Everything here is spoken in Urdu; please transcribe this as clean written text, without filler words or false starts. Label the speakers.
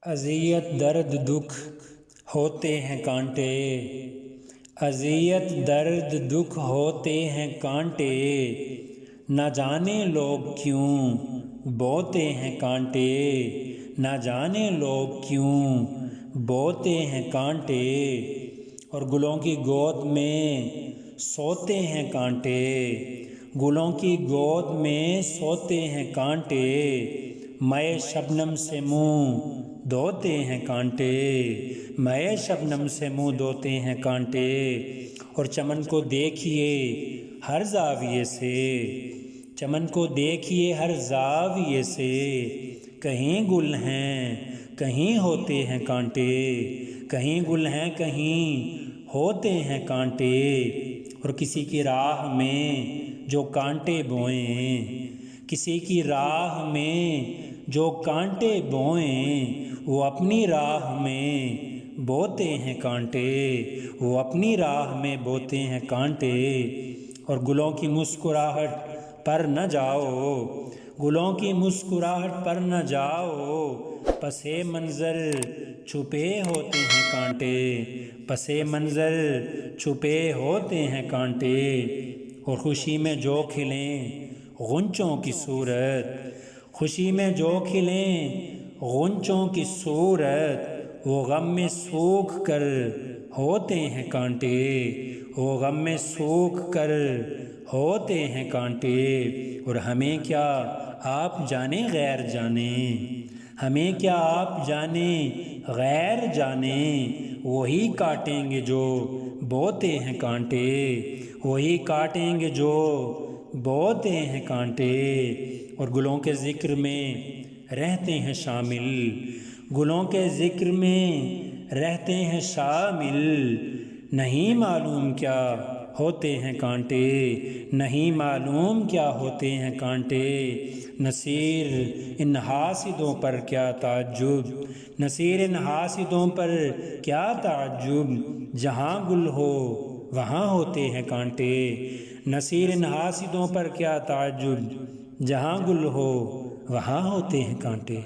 Speaker 1: اذیت درد دکھ ہوتے ہیں کانٹے، اذیت درد دکھ ہوتے ہیں کانٹے، نہ جانے لوگ کیوں بوتے ہیں کانٹے، نہ جانے لوگ کیوں بوتے ہیں کانٹے، اور گلوں کی گود میں سوتے ہیں کانٹے، گلوں کی گود میں سوتے ہیں کانٹے، مئے شبنم سے منہ دھوتے ہیں کانٹے، مئے شبنم سے منہ دھوتے ہیں کانٹے، اور چمن کو دیکھیے ہر زاویے سے، چمن کو دیکھیے ہر زاویے سے، کہیں گل ہیں کہیں ہوتے ہیں کانٹے، کہیں گل ہیں کہیں ہوتے ہیں کانٹے، اور کسی کی راہ میں جو کانٹے بوئیں، کسی کی راہ میں جو کانٹے بوئیں، وہ اپنی راہ میں بوتے ہیں کانٹے، وہ اپنی راہ میں بوتے ہیں کانٹے، اور گلوں کی مسکراہٹ پر نہ جاؤ، گلوں کی مسکراہٹ پر نہ جاؤ، پس منظر چھپے ہوتے ہیں کانٹے، پس منظر چھپے ہوتے ہیں کانٹے، اور خوشی میں جو کھلیں غنچوں کی صورت، خوشی میں جو کھلیں غنچوں کی صورت، وہ غم میں سوکھ کر ہوتے ہیں کانٹے، وہ غم میں سوکھ کر ہوتے ہیں کانٹے، اور ہمیں کیا آپ جانیں غیر جانیں، ہمیں کیا آپ جانیں غیر جانیں، وہی کاٹیں گے جو بوتے ہیں کانٹے، وہی کاٹیں گے جو بوتے ہیں کانٹے، اور گلوں کے ذکر میں رہتے ہیں شامل، گلوں کے ذکر میں رہتے ہیں شامل، نہیں معلوم کیا ہوتے ہیں کانٹے، نہیں معلوم کیا ہوتے ہیں کانٹے، نصیر ان حاسدوں پر کیا تعجب، نصیر ان حاسدوں پر کیا تعجب، جہاں گل ہو وہاں ہوتے ہیں کانٹے، نصیر ان حاسدوں پر کیا تعجب، جہاں گل ہو وہاں ہوتے ہیں کانٹے۔